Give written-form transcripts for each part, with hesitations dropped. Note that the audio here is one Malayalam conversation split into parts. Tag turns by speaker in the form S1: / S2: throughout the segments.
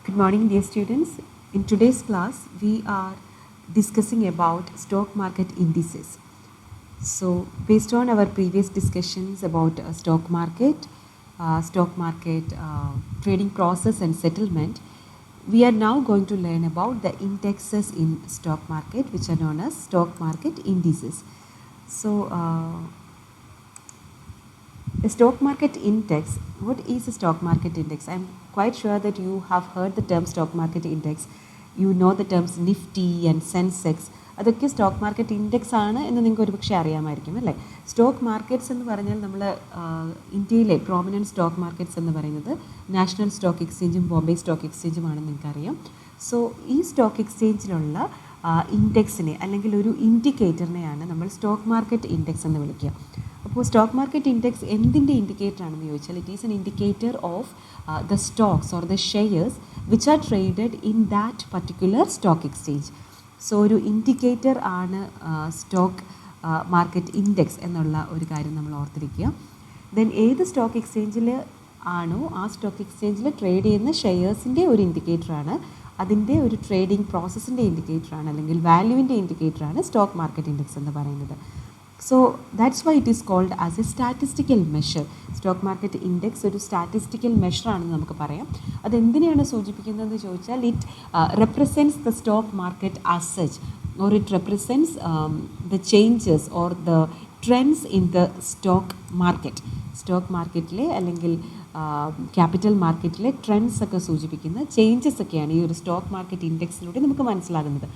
S1: Good morning, dear students. In today's class, we are discussing about stock market indices. So, based on our previous discussions about stock market trading process and settlement, we are now going to learn about the indexes in stock market, which are known as stock market indices. So, the stock market index, what is a stock market index? I'm quite sure that you have heard the term stock market index. You know the terms Nifty and Sensex. അതൊക്കെ സ്റ്റോക്ക് മാർക്കറ്റ് ഇൻഡെക്സ് ആണ് എന്ന് നിങ്ങൾക്ക് ഒരുപക്ഷെ അറിയാമായിരിക്കും അല്ലേ. സ്റ്റോക്ക് മാർക്കറ്റ്സ് എന്ന് പറഞ്ഞാൽ നമ്മൾ ഇന്ത്യയിലെ പ്രോമിനൻറ്റ് സ്റ്റോക്ക് മാർക്കറ്റ്സ് എന്ന് പറയുന്നത് നാഷണൽ സ്റ്റോക്ക് എക്സ്ചേഞ്ചും ബോംബെ സ്റ്റോക്ക് എക്സ്ചേഞ്ചുമാണെന്ന് നിങ്ങൾക്കറിയാം. സോ ഈ സ്റ്റോക്ക് എക്സ്ചേഞ്ചിലുള്ള ഇൻഡെക്സിനെ അല്ലെങ്കിൽ ഒരു ഇൻഡിക്കേറ്ററിനെയാണ് നമ്മൾ സ്റ്റോക്ക് മാർക്കറ്റ് ഇൻഡെക്സ് എന്ന് വിളിക്കുക. അപ്പോൾ സ്റ്റോക്ക് മാർക്കറ്റ് ഇൻഡെക്സ് എന്തിൻ്റെ ഇൻഡിക്കേറ്റർ ആണെന്ന് ചോദിച്ചാൽ it is an indicator of the stocks or the shares which are traded in that particular stock exchange. So ഒരു ഇൻഡിക്കേറ്റർ ആണ് സ്റ്റോക്ക് മാർക്കറ്റ് ഇൻഡെക്സ് എന്നുള്ള ഒരു കാര്യം നമ്മൾ ഓർത്തിരിക്കുക. ദെൻ ഏത് സ്റ്റോക്ക് എക്സ്ചേഞ്ചിൽ ആണോ ആ സ്റ്റോക്ക് എക്സ്ചേഞ്ചിൽ ട്രേഡ് ചെയ്യുന്ന ഷെയർസിൻ്റെ ഒരു ഇൻഡിക്കേറ്ററാണ്, അതിൻ്റെ ഒരു ട്രേഡിംഗ് പ്രോസസ്സിൻ്റെ ഇൻഡിക്കേറ്ററാണ് അല്ലെങ്കിൽ വാല്യൂവിൻ്റെ ഇൻഡിക്കേറ്ററാണ് സ്റ്റോക്ക് മാർക്കറ്റ് ഇൻഡെക്സ് എന്ന് പറയുന്നത്. So that's why it is called as a statistical measure. Stock market index ഒരു സ്റ്റാറ്റിസ്റ്റിക്കൽ മെഷറാണെന്ന് നമുക്ക് പറയാം. അതെന്തിനെയാണ് സൂചിപ്പിക്കുന്നതെന്ന് ചോദിച്ചാൽ it represents the stock market as such or it represents the changes or the trends in the stock market. Stock മാർക്കറ്റിലെ അല്ലെങ്കിൽ ക്യാപിറ്റൽ മാർക്കറ്റിലെ ട്രെൻഡ്സ് ഒക്കെ സൂചിപ്പിക്കുന്ന ചേഞ്ചസ് ഒക്കെയാണ് ഈ ഒരു സ്റ്റോക്ക് മാർക്കറ്റ് ഇൻഡെക്സിലൂടെ നമുക്ക് മനസ്സിലാകുന്നത്.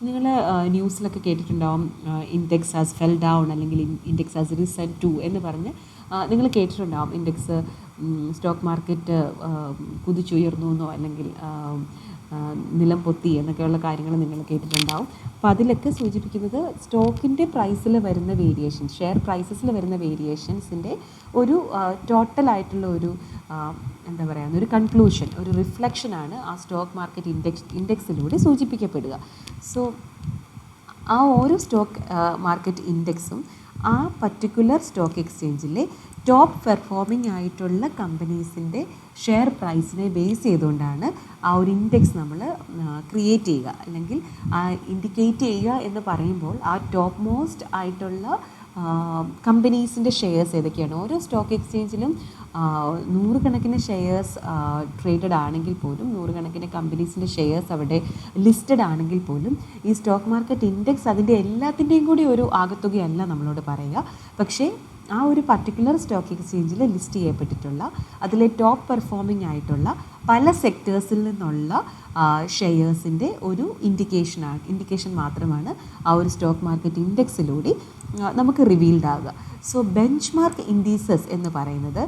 S1: നിങ്ങൾ ന്യൂസിലൊക്കെ കേട്ടിട്ടുണ്ടാവും ഇൻഡെക്സ് ഹാസ് ഫെൽ ഡൗൺ അല്ലെങ്കിൽ ഇൻഡെക്സ് ഹാസ് റിസൺ ടു എന്ന് പറഞ്ഞ് നിങ്ങൾ കേട്ടിട്ടുണ്ടാവും. ഇൻഡെക്സ് സ്റ്റോക്ക് മാർക്കറ്റ് കുതിച്ചുയർന്നു എന്നോ അല്ലെങ്കിൽ നിലം പൊത്തി എന്നൊക്കെയുള്ള കാര്യങ്ങൾ നിങ്ങൾ കേട്ടിട്ടുണ്ടാവും. അപ്പോൾ അതിലൊക്കെ സൂചിപ്പിക്കുന്നത് സ്റ്റോക്കിൻ്റെ പ്രൈസിൽ വരുന്ന വേരിയേഷൻസ്, ഷെയർ പ്രൈസസിൽ വരുന്ന വേരിയേഷൻസിൻ്റെ ഒരു ടോട്ടലായിട്ടുള്ള ഒരു എന്താ പറയുക ഒരു കൺക്ലൂഷൻ, ഒരു റിഫ്ലക്ഷനാണ് ആ സ്റ്റോക്ക് മാർക്കറ്റ് ഇൻഡെക്സിലൂടെ സൂചിപ്പിക്കപ്പെടുക. സോ ആ ഓരോ സ്റ്റോക്ക് മാർക്കറ്റ് ഇൻഡെക്സും ആ പർട്ടിക്കുലർ സ്റ്റോക്ക് എക്സ്ചേഞ്ചിലെ ടോപ്പ് പെർഫോമിംഗ് ആയിട്ടുള്ള കമ്പനീസിൻ്റെ ഷെയർ പ്രൈസിനെ ബേസ് ചെയ്തുകൊണ്ടാണ് ആ ഒരു ഇൻഡെക്സ് നമ്മൾ ക്രിയേറ്റ് ചെയ്യുക അല്ലെങ്കിൽ ഇൻഡിക്കേറ്റ് ചെയ്യുക എന്ന് പറയുമ്പോൾ ആ ടോപ്പ് മോസ്റ്റ് ആയിട്ടുള്ള കമ്പനീസിൻ്റെ ഷെയർസ് ഏതൊക്കെയാണ്. ഓരോ സ്റ്റോക്ക് എക്സ്ചേഞ്ചിലും നൂറുകണക്കിന് ഷെയർസ് ട്രേഡഡ് ആണെങ്കിൽ പോലും, നൂറുകണക്കിന് കമ്പനീസിൻ്റെ ഷെയർസ് അവിടെ ലിസ്റ്റഡ് ആണെങ്കിൽ പോലും ഈ സ്റ്റോക്ക് മാർക്കറ്റ് ഇൻഡെക്സ് അതിൻ്റെ എല്ലാത്തിൻ്റെയും കൂടി ഒരു ആകത്തുകയല്ല നമ്മളോട് പറയുക. പക്ഷേ ആ ഒരു പർട്ടിക്കുലർ സ്റ്റോക്ക് എക്സ്ചേഞ്ചിൽ ലിസ്റ്റ് ചെയ്യപ്പെട്ടിട്ടുള്ള അതിലെ ടോപ്പ് പെർഫോമിംഗ് ആയിട്ടുള്ള പല സെക്ടേഴ്സിൽ നിന്നുള്ള ഷെയർസിൻ്റെ ഒരു ഇൻഡിക്കേഷൻ മാത്രമാണ് ആ ഒരു സ്റ്റോക്ക് മാർക്കറ്റ് ഇൻഡെക്സിലൂടെ നമുക്ക് റിവീൽഡ് ആകുക. സോ ബെഞ്ച് മാർക്ക് ഇൻഡീസസ് എന്ന് പറയുന്നത്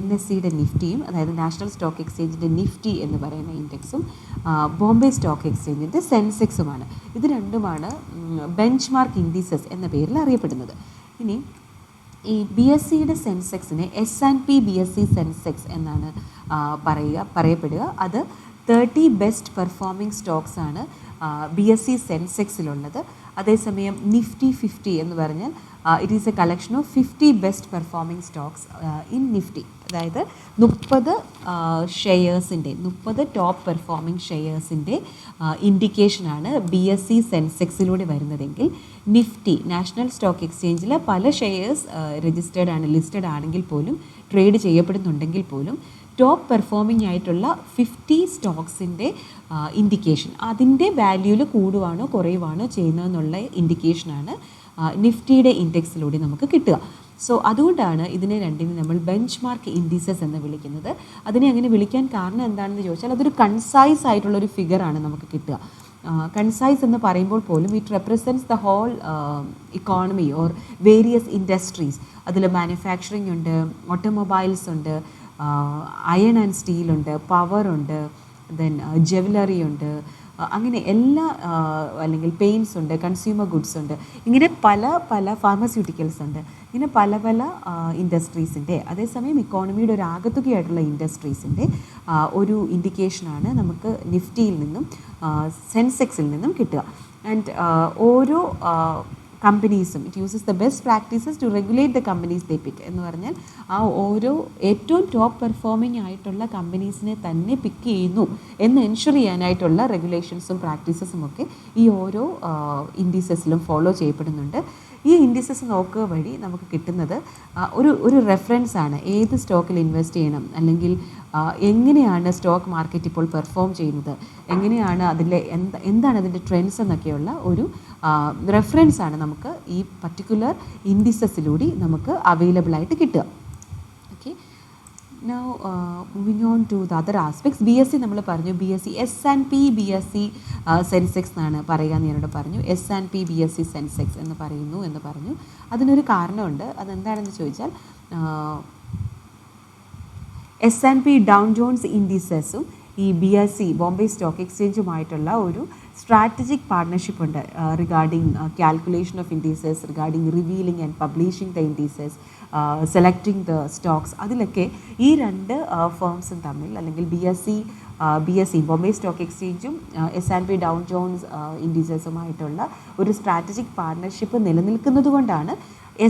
S1: NSEയുടെ നിഫ്റ്റിയും, അതായത് നാഷണൽ സ്റ്റോക്ക് എക്സ്ചേഞ്ചിൻ്റെ നിഫ്റ്റി എന്ന് പറയുന്ന ഇൻഡെക്സും ബോംബെ സ്റ്റോക്ക് എക്സ്ചേഞ്ചിൻ്റെ സെൻസെക്സുമാണ്. ഇത് രണ്ടുമാണ് ബെഞ്ച് മാർക്ക് ഇൻഡീസസ് എന്ന പേരിൽ അറിയപ്പെടുന്നത്. ഇനി ഈ BSEയുടെ സെൻസെക്സിനെ S&P BSE സെൻസെക്സ് എന്നാണ് പറയപ്പെടുക. അത് 30 ബെസ്റ്റ് പെർഫോമിംഗ് സ്റ്റോക്സ് ആണ് BSE സെൻസെക്സിലുള്ളത്. അതേസമയം നിഫ്റ്റി 50 എന്ന് പറഞ്ഞാൽ it is a collection of 50 best performing stocks in Nifty. അതായത് 30 ടോപ്പ് പെർഫോമിംഗ് ഷെയർസിൻ്റെ ഇൻഡിക്കേഷനാണ് BSE സെൻസെക്സിലൂടെ വരുന്നതെങ്കിൽ നിഫ്റ്റി നാഷണൽ സ്റ്റോക്ക് എക്സ്ചേഞ്ചിൽ പല ഷെയർസ് ലിസ്റ്റഡ് ആണെങ്കിൽ പോലും, ട്രേഡ് ചെയ്യപ്പെടുന്നുണ്ടെങ്കിൽ പോലും ടോപ്പ് പെർഫോമിംഗ് ആയിട്ടുള്ള 50 സ്റ്റോക്സിൻ്റെ ഇൻഡിക്കേഷൻ, അതിൻ്റെ വാല്യൂവിൽ കൂടുവാണോ കുറയുവാണോ ചെയ്യുന്നതെന്നുള്ള ഇൻഡിക്കേഷനാണ് നിഫ്റ്റിയുടെ ഇൻഡെക്സിലൂടെ നമുക്ക് കിട്ടുക. സോ അതുകൊണ്ടാണ് ഇതിനെ രണ്ടിനും നമ്മൾ ബെഞ്ച് മാർക്ക് ഇൻഡീസസ് എന്ന് വിളിക്കുന്നത്. അതിനെ അങ്ങനെ വിളിക്കാൻ കാരണം എന്താണെന്ന് ചോദിച്ചാൽ അതൊരു കൺസൈസ് ആയിട്ടുള്ളൊരു ഫിഗറാണ് നമുക്ക് കിട്ടുക. കൺസൈസ് എന്ന് പറയുമ്പോൾ പോലും it represents the whole economy or various industries. അതിൽ മാനുഫാക്ചറിങ് ഉണ്ട്, ഓട്ടോമൊബൈൽസ് ഉണ്ട്, അയൺ ആൻഡ് സ്റ്റീലുണ്ട്, പവറുണ്ട്, ദെൻ ജ്വല്ലറി ഉണ്ട്, അങ്ങനെ എല്ലാ അല്ലെങ്കിൽ പെയിൻറ്റ്സ് ഉണ്ട്, കൺസ്യൂമർ ഗുഡ്സ് ഉണ്ട്, ഇങ്ങനെ പല ഫാർമസ്യൂട്ടിക്കൽസ് ഉണ്ട്, ഇങ്ങനെ പല ഇൻഡസ്ട്രീസിൻ്റെ, അതേസമയം ഇക്കോണമിയുടെ ഒരു ആകത്തുകയായിട്ടുള്ള ഇൻഡസ്ട്രീസിൻ്റെ ഒരു ഇൻഡിക്കേഷനാണ് നമുക്ക് നിഫ്റ്റിയിൽ നിന്നും സെൻസെക്സിൽ നിന്നും കിട്ടുക. ആൻഡ് ഓരോ കമ്പനീസും it uses the best practices to regulate the companies they pick എന്ന് പറഞ്ഞാൽ ആ ഓരോ ഏറ്റവും ടോപ്പ് പെർഫോമിംഗ് ആയിട്ടുള്ള കമ്പനീസിനെ തന്നെ പിക്ക് ചെയ്യുന്നു എന്ന് എൻഷുർ ചെയ്യാനായിട്ടുള്ള റെഗുലേഷൻസും പ്രാക്ടീസസും ഒക്കെ ഈ ഓരോ ഇൻഡീസസിലും ഫോളോ ചെയ്യപ്പെടുന്നുണ്ട്. ഈ ഇൻഡിസസ് നോക്കുക വഴി നമുക്ക് കിട്ടുന്നത് ഒരു റെഫറൻസ് ആണ് ഏത് സ്റ്റോക്കിൽ ഇൻവെസ്റ്റ് ചെയ്യണം, അല്ലെങ്കിൽ എങ്ങനെയാണ് സ്റ്റോക്ക് മാർക്കറ്റ് ഇപ്പോൾ പെർഫോം ചെയ്യുന്നത്, എങ്ങനെയാണ് അതിലെ എന്താണ് അതിൻ്റെ ട്രെൻഡ്സ് എന്നൊക്കെയുള്ള ഒരു റെഫറൻസ് ആണ് നമുക്ക് ഈ പർട്ടിക്കുലർ ഇൻഡിസസിലൂടെ നമുക്ക് അവൈലബിൾ ആയിട്ട് കിട്ടുക. Okay, now moving on to the other aspects. BSE നമ്മൾ പറഞ്ഞു, BSE S&P BSE സെൻസെക്സ് എന്നാണ് പറയുക എന്ന് ഞാനോട് പറഞ്ഞു. S&P BSE സെൻസെക്സ് എന്ന് പറഞ്ഞു. അതിനൊരു കാരണമുണ്ട്. അതെന്താണെന്ന് ചോദിച്ചാൽ S&P ഡൗൺ ജോൺസ് ഇൻഡിസസും ഈ BSE ബോംബെ സ്റ്റോക്ക് എക്സ്ചേഞ്ചുമായിട്ടുള്ള ഒരു സ്ട്രാറ്റജിക് പാർട്ട്ണർഷിപ്പ് ഉണ്ട് regarding calculation of indices, regarding revealing and publishing the indices, selecting the stocks. അതിലൊക്കെ ഈ രണ്ട് ഫേംസും തമ്മിൽ, അല്ലെങ്കിൽ BSE ബോംബെ സ്റ്റോക്ക് എക്സ്ചേഞ്ചും S&P ഡൗൺ ജോൺസ് ഇൻഡിസസുമായിട്ടുള്ള ഒരു സ്ട്രാറ്റജിക് പാർട്ട്ണർഷിപ്പ് നിലനിൽക്കുന്നത് കൊണ്ടാണ്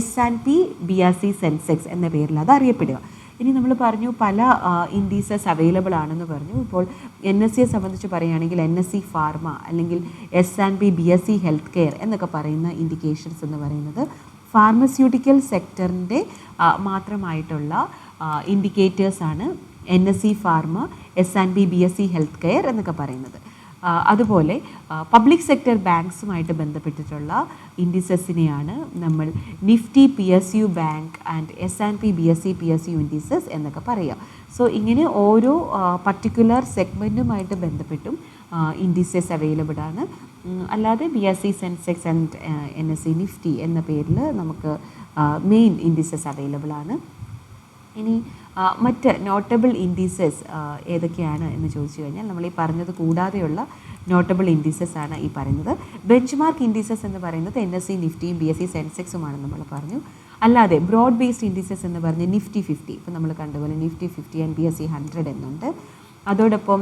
S1: S&P BSE സെൻസെക്സ് എന്ന പേരിൽ അത് അറിയപ്പെടുക. ഇനി നമ്മൾ പറഞ്ഞു പല ഇൻഡീസസ് അവൈലബിൾ ആണെന്ന് പറഞ്ഞു. ഇപ്പോൾ NSE സംബന്ധിച്ച് പറയുകയാണെങ്കിൽ NSE ഫാർമ അല്ലെങ്കിൽ S&P BSE ഹെൽത്ത് കെയർ എന്നൊക്കെ പറയുന്ന ഇൻഡിക്കേഷൻസ് എന്ന് പറയുന്നത് ഫാർമസ്യൂട്ടിക്കൽ സെക്ടറിൻ്റെ മാത്രമായിട്ടുള്ള ഇൻഡിക്കേറ്റേഴ്സാണ് NSE pharma, S&P BSE health care എന്നൊക്കെ പറയുന്നത്. അതുപോലെ പബ്ലിക് സെക്ടർ ബാങ്ക്സുമായിട്ട് ബന്ധപ്പെട്ടിട്ടുള്ള ഇൻഡിസസിനെയാണ് നമ്മൾ Nifty PSU bank and S&P BSE PSU indices എന്നൊക്കെ പറയുക. സോ ഇങ്ങനെ ഓരോ പർട്ടിക്കുലർ സെഗ്മെൻറ്റുമായിട്ട് ബന്ധപ്പെട്ടും ഇൻഡിസസ് അവൈലബിൾ ആണ്. അല്ലാതെ BSE Sensex and NSE Nifty എന്ന പേരിൽ നമുക്ക് മെയിൻ ഇൻഡിസസ് അവൈലബിൾ ആണ്. ഇനി മറ്റ് നോട്ടബിൾ ഇൻഡിസസ് ഏതൊക്കെയാണ് എന്ന് ചോദിച്ചു കഴിഞ്ഞാൽ നമ്മൾ ഈ പറഞ്ഞത് കൂടാതെയുള്ള നോട്ടബിൾ ഇൻഡിസസ് ആണ് ഈ പറയുന്നത്. ബെഞ്ച് മാർക്ക് ഇൻഡിസസ് എന്ന് പറയുന്നത് NSE നിഫ്റ്റിയും BSE സെൻസെക്സുമാണെന്ന് നമ്മൾ പറഞ്ഞു. അല്ലാതെ ബ്രോഡ് ബേസ്ഡ് ഇൻഡിസസ് എന്ന് പറഞ്ഞ് നിഫ്റ്റി 50, ഇപ്പോൾ നമ്മൾ കണ്ടുപോലെ നിഫ്റ്റി 50 ആൻഡ് BSE 100 എന്നുണ്ട്. അതോടൊപ്പം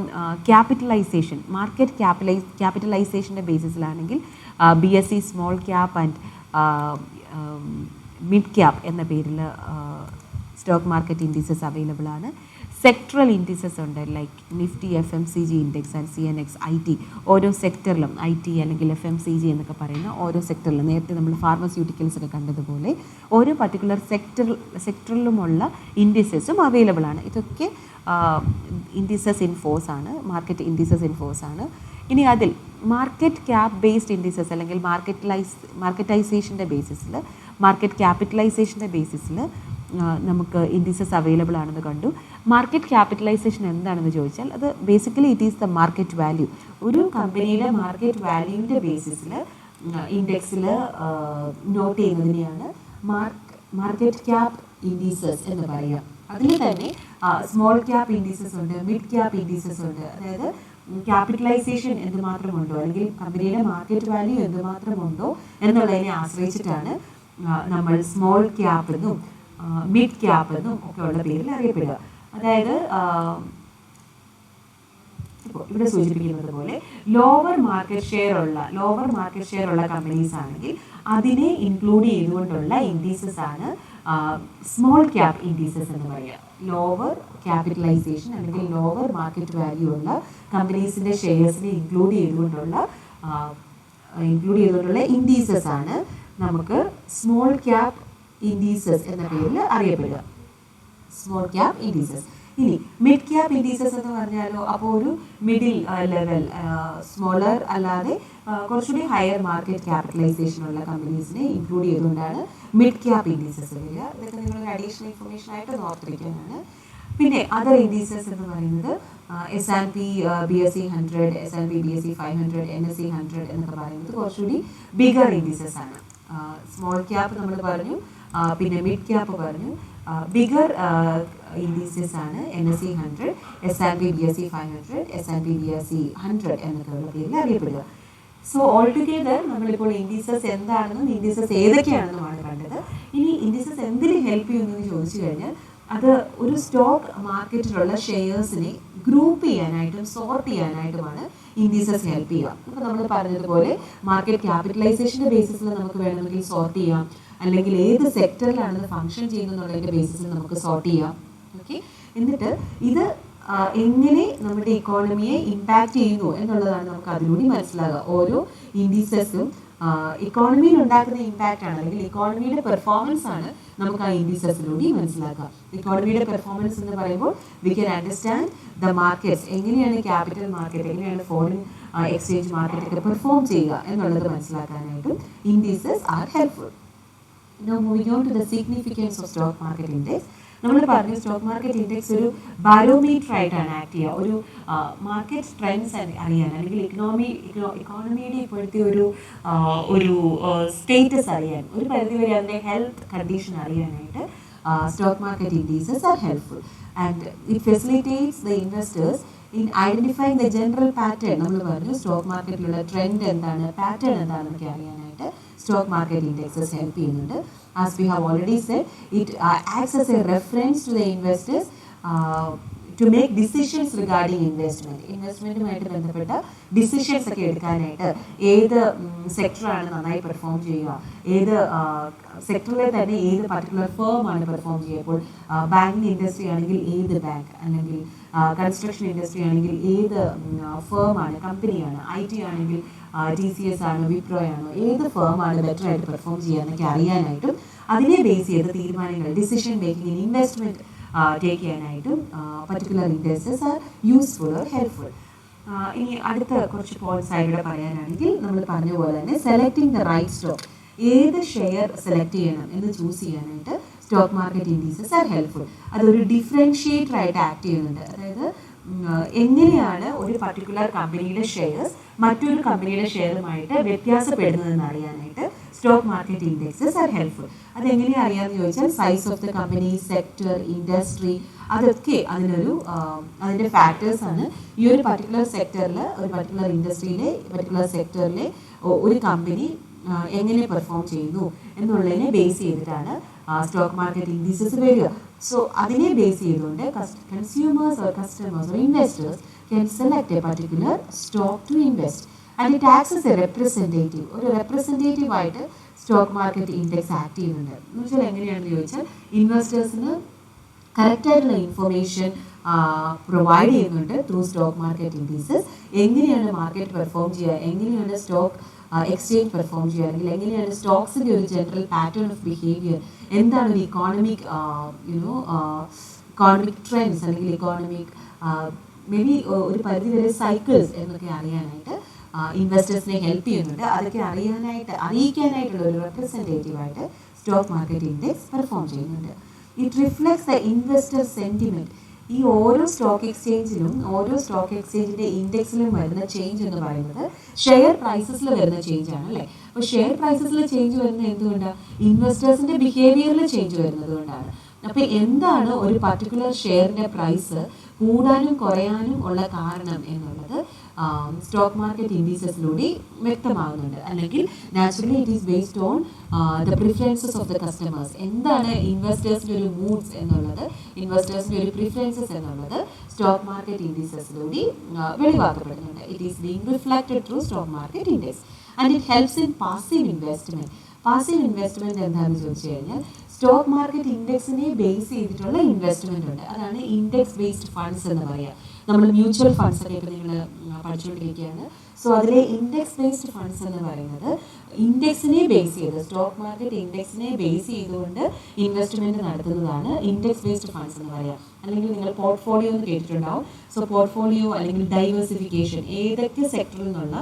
S1: ക്യാപിറ്റലൈസേഷൻ, മാർക്കറ്റ് ക്യാപിറ്റലൈസേഷൻ്റെ ബേസിസിലാണെങ്കിൽ BSE small cap and mid cap എന്ന പേരിൽ സ്റ്റോക്ക് മാർക്കറ്റ് ഇൻഡിസസ് അവൈലബിൾ ആണ്. സെക്ടറൽ ഇൻഡിസസ് ഉണ്ട്, like Nifty FMCG index and CNX IT. ഓരോ സെക്ടറിലും IT അല്ലെങ്കിൽ FMCG എന്നൊക്കെ പറയുന്ന ഓരോ സെക്ടറിലും, നേരത്തെ നമ്മൾ ഫാർമസ്യൂട്ടിക്കൽസ് ഒക്കെ കണ്ടതുപോലെ ഓരോ പർട്ടിക്കുലർ സെക്ടറിലുമുള്ള ഇൻഡിസസും അവൈലബിൾ ആണ്. ഇതൊക്കെ ഇൻഡിസസ് ഇൻ ഫോഴ്സ് ആണ്, മാർക്കറ്റ് ഇൻഡിസസ് ഇൻ ഫോഴ്സ് ആണ്. ഇനി അതിൽ മാർക്കറ്റ് ക്യാപ് ബേസ്ഡ് ഇൻഡിസസ് അല്ലെങ്കിൽ മാർക്കറ്റൈസേഷൻ്റെ ബേസിസിൽ, മാർക്കറ്റ് ക്യാപിറ്റലൈസേഷൻ്റെ ബേസിസിൽ നമുക്ക് ഇൻഡിസസ് അവൈലബിൾ ആണെന്ന് കണ്ടു. മാർക്കറ്റ് ക്യാപിറ്റലൈസേഷൻ എന്താണെന്ന് ചോദിച്ചാൽ അത് basically it is the market value. ഒരു കമ്പനിയുടെ മാർക്കറ്റ് വാല്യൂവിൻ്റെ ബേസിസിൽ ഇൻഡെക്സിൽ നോട്ട് ചെയ്യുന്നതിനെയാണ് മാർക്കറ്റ് ക്യാപ് ഇൻഡിസസ് എന്ന് പറയുക. അതിൽ തന്നെ സ്മോൾ ക്യാപ് ഇൻഡിസസ് ഉണ്ട്, മിഡ് ക്യാപ് ഇൻഡിസസ് ഉണ്ട്. അതായത് ക്യാപിറ്റലൈസേഷൻ എന്തുമാത്രമുണ്ടോ അല്ലെങ്കിൽ കമ്പനിയുടെ മാർക്കറ്റ് വാല്യൂ എന്തുമാത്രമുണ്ടോ എന്നുള്ളതിനെ ആശ്രയിച്ചിട്ടാണ് നമ്മൾ സ്മോൾ ക്യാപ്പ് എന്നും മിഡ് ക്യാപ്പ് എന്നും ഒക്കെ ഉള്ള പേരിൽ അറിയപ്പെടുക. അതായത് ഇപ്പോൾ ഇവിടെ സൂചിപ്പിക്കുന്നത് പോലെ ലോവർ മാർക്കറ്റ് ഷെയർ ഉള്ള കമ്പനീസ് ആണെങ്കിൽ അതിനെ ഇൻക്ലൂഡ് ചെയ്തുകൊണ്ടുള്ള ഇൻഡീസസ് ആണ് സ്മോൾ ക്യാപ് ഇൻഡീസസ് എന്ന് പറയുക. ലോവർ ക്യാപിറ്റലൈസേഷൻ അല്ലെങ്കിൽ ലോവർ മാർക്കറ്റ് വാല്യൂ ഉള്ള കമ്പനീസിൻ്റെ ഷെയർസിനെ ഇൻക്ലൂഡ് ചെയ്തുകൊണ്ടുള്ള ഇൻഡീസസ് ആണ് നമുക്ക് സ്മോൾ ക്യാപ് ഇൻഡീസസ് എന്ന പേരിൽ അറിയപ്പെടുക. Small cap indices. ഇനി മിഡ് ക്യാപ് ഇൻഡീസസ് എന്ന് പറഞ്ഞാലോ, അപ്പോൾ ഒരു മിഡിൽ ലെവൽ, സ്മോളർ അല്ലാതെ കുറച്ചുകൂടി ഹയർ മാർക്കറ്റ് ക്യാപിറ്റലൈസേഷൻ ഉള്ള കമ്പനീസിനെ ഇൻക്ലൂഡ് ചെയ്തുകൊണ്ടാണ് മിഡ് ക്യാപ് ഇൻഡീസസ് വരിക. ഇതൊക്കെ നിങ്ങൾ അഡീഷണൽ ഇൻഫർമേഷൻ ആയിട്ട് ഓർത്തിരിക്കാനാണ്. പിന്നെ അതർ ഇൻഡീസസ് എന്ന് പറയുന്നത് S&P BSE 100, S&P BSE 500, NSE 100 എന്നൊക്കെ പറയുന്നത് കുറച്ചുകൂടി ബിഗർ ഇൻഡീസസ് ആണ്. സ്മോൾ ക്യാപ്പ് നമ്മൾ പറഞ്ഞു, പിന്നെ മിഡ് ക്യാപ്പ് പറഞ്ഞു. ബിഗർ ഇൻഡീസസ് ആണ് NSE 100, S&P BSE 500, S&P BSE 100 എന്നൊക്കെയുള്ള പേരിൽ അറിയപ്പെടുക. സോ ഓൾ ടുഗെദർ നമ്മളിപ്പോൾ ഇൻഡീസസ് എന്താണെന്നും ഇൻഡീസസ് ഏതൊക്കെയാണെന്നുമാണ് കണ്ടത്. ഇനി ഇൻഡീസസ് എന്തിന് ഹെൽപ്പ് ചെയ്യുമെന്ന് ചോദിച്ചു കഴിഞ്ഞാൽ അത് ഒരു സ്റ്റോക്ക് മാർക്കറ്റിലുള്ള ഷെയർസിനെ ഗ്രൂപ്പ് ചെയ്യാനായിട്ടും സോർട്ട് ചെയ്യാനായിട്ടുമാണ് ഇൻഡീസസ് ഹെൽപ്പ് ചെയ്യുക. ഇപ്പോൾ നമ്മൾ പറഞ്ഞതുപോലെ മാർക്കറ്റ് ക്യാപിറ്റലൈസേഷൻ്റെ ബേസിസിൽ നമുക്ക് വേണമെങ്കിൽ സോർട്ട് ചെയ്യാം, അല്ലെങ്കിൽ ഏത് സെക്ടറിലാണ് ഫംഗ്ഷൻ ചെയ്യുന്നതിൻ്റെ ബേസിസിൽ നമുക്ക് സോർട്ട് ചെയ്യാം. ഓക്കെ, എന്നിട്ട് ഇത് എങ്ങനെ നമ്മുടെ ഇക്കോണമിയെ ഇമ്പാക്റ്റ് ചെയ്യുന്നു എന്നുള്ളതാണ് നമുക്ക് അതിലൂടെ മനസ്സിലാകുക. ഓരോ ഇൻഡീസസും ഇക്കോണമിയിൽ ഉണ്ടാക്കുന്ന ഇമ്പാക്റ്റ് ആണ്, അല്ലെങ്കിൽ ഇക്കോണമിയുടെ പെർഫോമൻസ് ആണ് നമുക്ക് ആ ഇൻഡീസസിലൂടെ മനസ്സിലാക്കുക. ഇക്കോണമിയുടെ പെർഫോമൻസ് എന്ന് പറയുമ്പോൾ we can understand the markets, എങ്ങനെയാണ് ക്യാപിറ്റൽ മാർക്കറ്റ്, എങ്ങനെയാണ് ഫോറിൻ എക്സ്ചേഞ്ച് മാർക്കറ്റൊക്കെ പെർഫോം ചെയ്യുക എന്നുള്ളത് മനസ്സിലാക്കാനായിട്ടും indices are helpful. Now moving on to the significance of stock market index. നമ്മൾ പറഞ്ഞു സ്റ്റോക്ക് മാർക്കറ്റ് ഇൻഡെക്സ് ഒരു ബാരോമീറ്റർ ആയിട്ടാണ് ആക്ട് ചെയ്യുക. ഒരു മാർക്കറ്റ് ട്രെൻഡ്സ് അറിയാൻ, അല്ലെങ്കിൽ ഇക്കോണമിയുടെ ഇപ്പോഴത്തെ ഒരു സ്റ്റേറ്റസ് അറിയാൻ, ഒരു പരിധിവരെ അതിൻ്റെ ഹെൽത്ത് കണ്ടീഷൻ അറിയാനായിട്ട് stock market indices are helpful. And it facilitates the investors in identifying the general pattern. നമ്മൾ പറഞ്ഞു സ്റ്റോക്ക് മാർക്കറ്റിലുള്ള ട്രെൻഡ് എന്താണ്, പാറ്റേൺ എന്താണെന്നൊക്കെ അറിയാനായിട്ട് സ്റ്റോക്ക് മാർക്കറ്റ് ഇൻഡെക്സസ് ഹെൽപ്പ് ചെയ്യുന്നുണ്ട്. As we have already said, it acts as a reference to the investors to make decisions regarding investment. ഇൻവെസ്റ്റ്മെൻറ്റുമായിട്ട് ബന്ധപ്പെട്ട ഡിസിഷൻസ് ഒക്കെ എടുക്കാനായിട്ട് ഏത് സെക്ടറാണ് നന്നായി പെർഫോം ചെയ്യുക, ഏത് സെക്ടറിലെ തന്നെ ഏത് പർട്ടിക്കുലർ ഫേമാണ് പെർഫോം ചെയ്യുക. ഇപ്പോൾ ബാങ്കിങ് ഇൻഡസ്ട്രി ആണെങ്കിൽ ഏത് ബാങ്ക്, അല്ലെങ്കിൽ കൺസ്ട്രക്ഷൻ ഇൻഡസ്ട്രി ആണെങ്കിൽ ഏത് ഫേമാണ്, കമ്പനിയാണ്, IT ആണെങ്കിൽ TCS ആണോ വിപ്രോ ആണോ, ഏത് ഫേമാണ് ബെറ്റർ ആയിട്ട് പെർഫോം ചെയ്യുക എന്നൊക്കെ അറിയാനായിട്ടും അതിനെ ബേസ് ചെയ്ത് തീരുമാനങ്ങൾ, ഡിസിഷൻ മേക്കിംഗ്, ഇൻവെസ്റ്റ്മെൻറ്റ് ടേക്ക് ചെയ്യാനായിട്ടും particular indexes R useful or helpful. ഇനി അടുത്ത കുറച്ച് പോയിന്റ്സ് ആയിട്ട് പറയാനാണെങ്കിൽ നമ്മൾ പറഞ്ഞ പോലെ തന്നെ സെലക്ടിങ് ദ റൈറ്റ് സ്റ്റോക്ക്, ഏത് ഷെയർ സെലക്ട് ചെയ്യണം എന്ന് ചൂസ് ചെയ്യാനായിട്ട് stock market indices are helpful. അതൊരു ഡിഫറൻഷിയേറ്റർ ആയിട്ട് ആക്ട് ചെയ്യുന്നുണ്ട്. അതായത് എങ്ങനെയാണ് ഒരു പർട്ടിക്കുലർ കമ്പനിയുടെ ഷെയർസ് മറ്റൊരു കമ്പനിയുടെ ഷെയറുമായിട്ട് വ്യത്യാസപ്പെടുന്നതെന്ന് അറിയാനായിട്ട് stock market indexes R helpful. അതെങ്ങനെയാണ് അറിയാമെന്ന് ചോദിച്ചാൽ size of the company, sector, industry, അതൊക്കെ അതിൻ്റെ ഫാക്ടേഴ്സാണ്. ഈ ഒരു പർട്ടിക്കുലർ സെക്ടറിൽ, ഒരു പർട്ടിക്കുലർ ഇൻഡസ്ട്രിയിലെ, പർട്ടിക്കുലർ സെക്ടറിലെ ഒരു കമ്പനി എങ്ങനെ പെർഫോം ചെയ്യുന്നു എന്നുള്ളതിനെ ബേസ് ചെയ്തിട്ടാണ് സ്റ്റോക്ക് മാർക്കറ്റ് ഇൻഡീസസ് വരിക. സോ അതിനെ ബേസ് ചെയ്തുകൊണ്ട് consumers or customers or investors can select a particular stock to invest. And it acts as a representative, ഒരു റെപ്രസെൻറ്റേറ്റീവ് ആയിട്ട് സ്റ്റോക്ക് മാർക്കറ്റ് ഇൻഡെക്സ് ആക്ട് ചെയ്യുന്നുണ്ട്. എന്ന് വെച്ചാൽ എങ്ങനെയാണെന്ന് ചോദിച്ചാൽ ഇൻവെസ്റ്റേഴ്സിന് കറക്റ്റായിട്ടുള്ള ഇൻഫർമേഷൻ പ്രൊവൈഡ് ചെയ്യുന്നുണ്ട് ത്രൂ സ്റ്റോക്ക് മാർക്കറ്റ് ഇൻഡീസസ്. എങ്ങനെയാണ് മാർക്കറ്റ് പെർഫോം ചെയ്യുക, എങ്ങനെയാണ് സ്റ്റോക്ക് എക്സ്ചേഞ്ച് പെർഫോം ചെയ്യുക, അല്ലെങ്കിൽ എങ്ങനെയാണ് സ്റ്റോക്സിൻ്റെ ഒരു ജനറൽ പാറ്റേൺ ഓഫ് ബിഹേവിയർ, എന്താണ് ഒരു ഇക്കോണമിക് ട്രെൻഡ്സ്, അല്ലെങ്കിൽ ഇക്കോണമിക് മേ ബി ഒരു പരിധിവരെ സൈക്കിൾസ് എന്നൊക്കെ അറിയാനായിട്ട് ഇൻവെസ്റ്റേഴ്സിനെ ഹെൽപ്പ് ചെയ്യുന്നുണ്ട്. അതൊക്കെ അറിയിക്കാനായിട്ടുള്ള ഒരു റെപ്രസെൻറ്റേറ്റീവായിട്ട് സ്റ്റോക്ക് മാർക്കറ്റ് ഇൻഡെക്സ് പെർഫോം ചെയ്യുന്നുണ്ട്. It reflects the investor sentiment. ഈ ഓരോ സ്റ്റോക്ക് എക്സ്ചേഞ്ചിലും, ഓരോ സ്റ്റോക്ക് എക്സ്ചേഞ്ചിൻ്റെ ഇൻഡെക്സിലും വരുന്ന ചേഞ്ച് എന്ന് പറയുന്നത് ഷെയർ പ്രൈസസിൽ വരുന്ന ചേഞ്ച് ആണ്, അല്ലേ? അപ്പോൾ ഷെയർ പ്രൈസസിൽ ചേഞ്ച് വരുന്നത് എന്തുകൊണ്ടാണ്? ഇൻവെസ്റ്റേഴ്സിൻ്റെ ബിഹേവിയറിൽ ചേഞ്ച് വരുന്നത് കൊണ്ടാണ്. അപ്പോൾ എന്താണ് ഒരു പർട്ടിക്കുലർ ഷെയറിൻ്റെ പ്രൈസ് കൂടാനും കുറയാനും ഉള്ള കാരണം എന്നുള്ളത് സ്റ്റോക്ക് മാർക്കറ്റ് ഇൻഡീസസിലൂടെ വ്യക്തമാകുന്നുണ്ട്. അല്ലെങ്കിൽ naturally it is based on the preferences of the customers. എന്താണ് ഇൻവെസ്റ്റേഴ്സിൻ്റെ ഒരു മൂഡ്സ് എന്നുള്ളത്, ഇൻവെസ്റ്റേഴ്സിൻ്റെ ഒരു പ്രിഫറൻസസ് എന്നുള്ളത് സ്റ്റോക്ക് മാർക്കറ്റ് ഇൻഡീസസിലൂടെ വെളിവാക്കപ്പെടുന്നുണ്ട്. It is being reflected through stock market index. And it helps in passive investment. Passive investment എന്താണെന്ന് ചോദിച്ചു കഴിഞ്ഞാൽ സ്റ്റോക്ക് മാർക്കറ്റ് ഇൻഡെക്സിനെ ബേസ് ചെയ്തിട്ടുള്ള ഇൻവെസ്റ്റ്മെൻ്റ് ഉണ്ട്. അതാണ് ഇൻഡെക്സ് ബേസ്ഡ് ഫണ്ട്സ് എന്ന് പറയുക. നമ്മൾ മ്യൂച്വൽ ഫണ്ട്സ് ഒക്കെ ഇപ്പോൾ നിങ്ങൾ പഠിച്ചുകൊണ്ടിരിക്കുകയാണ്. സോ അതിലെ ഇൻഡെക്സ് ബേസ്ഡ് ഫണ്ട്സ് എന്ന് പറയുന്നത് ഇൻഡെക്സിനെ ബേസ് ചെയ്ത്, സ്റ്റോക്ക് മാർക്കറ്റ് ഇൻഡെക്സിനെ ബേസ് ചെയ്തുകൊണ്ട് ഇൻവെസ്റ്റ്മെൻറ്റ് നടത്തുന്നതാണ് ഇൻഡെക്സ് ബേസ്ഡ് ഫണ്ട്സ് എന്ന് പറയുക. അല്ലെങ്കിൽ നിങ്ങൾ പോർട്ട്ഫോളിയോ എന്ന് കേട്ടിട്ടുണ്ടാവും. സോ പോർട്ട്ഫോളിയോ അല്ലെങ്കിൽ ഡൈവേഴ്സിഫിക്കേഷൻ, ഏതൊക്കെ സെക്ടറിൽ നിന്നുള്ള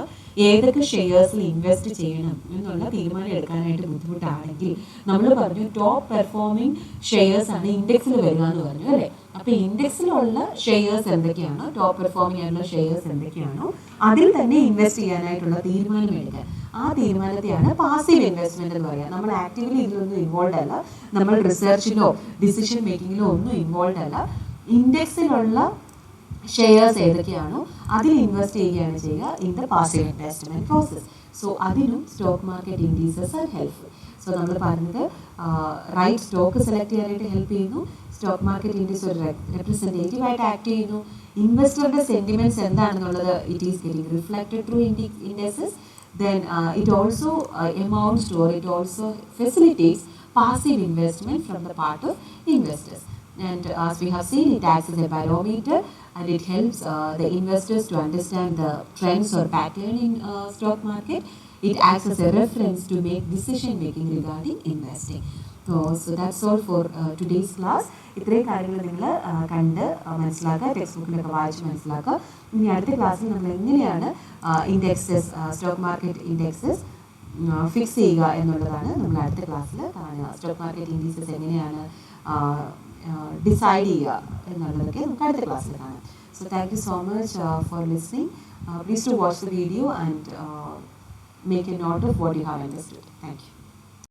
S1: ഏതൊക്കെ ഷെയർസിൽ ഇൻവെസ്റ്റ് ചെയ്യണം എന്നുള്ള തീരുമാനം എടുക്കാനായിട്ട് ബുദ്ധിമുട്ടാണെങ്കിൽ നമ്മൾ പറഞ്ഞു ടോപ്പ് പെർഫോമിംഗ് ഷെയർസ് ആണ് ഇൻഡെക്സിൽ വരിക എന്ന് പറഞ്ഞു, അല്ലേ? അപ്പോൾ ഇൻഡെക്സിലുള്ള ഷെയർസ് എന്തൊക്കെയാണോ, ടോപ്പ് പെർഫോമിംഗ് ആയിട്ടുള്ള ഷെയർസ് എന്തൊക്കെയാണോ അതിൽ തന്നെ ഇൻവെസ്റ്റ് ചെയ്യാനായിട്ടുള്ള തീരുമാനം എടുക്കാൻ, ആ തീരുമാനത്തെയാണ് പാസീവ് ഇൻവെസ്റ്റ്മെന്റ് എന്ന് പറയുക. നമ്മൾ ആക്റ്റീവ്ലി ഇതിലൊന്നും ഇൻവോൾവ് അല്ല, നമ്മൾ റിസർച്ചിലോ ഡിസിഷൻ മേക്കിങ്ങിലോ ഒന്നും ഇൻവോൾവ് അല്ല. ഇൻഡെക്സിലുള്ള ഷെയർസ് ഏതൊക്കെയാണോ അതിൽ ഇൻവെസ്റ്റ് ചെയ്യുകയാണ് ചെയ്യുക in the passive investment process. So അതിനും stock market indices are helpful. So നമ്മൾ പറഞ്ഞത് റൈറ്റ് സ്റ്റോക്ക് സെലക്ട് ചെയ്യാനായിട്ട് ഹെൽപ്പ് ചെയ്യുന്നു, സ്റ്റോക്ക് മാർക്കറ്റ് ഇൻഡെക്സ് ഒരു റെപ്രസെൻറ്റേറ്റീവ് ആയിട്ട് ആക്ട് ചെയ്യുന്നു. ഇൻവെസ്റ്ററുടെ സെന്റിമെന്റ്സ് എന്താണെന്നുള്ളത് it is getting reflected through indexes. Then it also amounts to, or it also facilitates passive investment from the part of investors. And as we have seen, it acts as a barometer, and it helps the investors to understand the trends or pattern in stock market. It acts as a reference to make decision making regarding investing. So that's all for today's class. ഇത്രയും കാര്യങ്ങൾ നിങ്ങൾ കണ്ട് മനസ്സിലാക്കുക, ടെക്സ്റ്റ് ബുക്കിലൊക്കെ വായിച്ച് മനസ്സിലാക്കുക. ഇനി അടുത്ത ക്ലാസ്സിൽ നമ്മൾ എങ്ങനെയാണ് indexes, stock market indexes fix ചെയ്യുക എന്നുള്ളതാണ് നമ്മൾ അടുത്ത ക്ലാസ്സിൽ കാണുക. സ്റ്റോക്ക് മാർക്കറ്റ് ഇൻഡെക്സസ് എങ്ങനെയാണ് ഡിസൈഡ് ചെയ്യുക എന്നുള്ളതൊക്കെ നമുക്ക് അടുത്ത ക്ലാസ്സിൽ കാണാം. So thank you so much for listening. Please to watch the video and make a note of what you have understood. Thank you.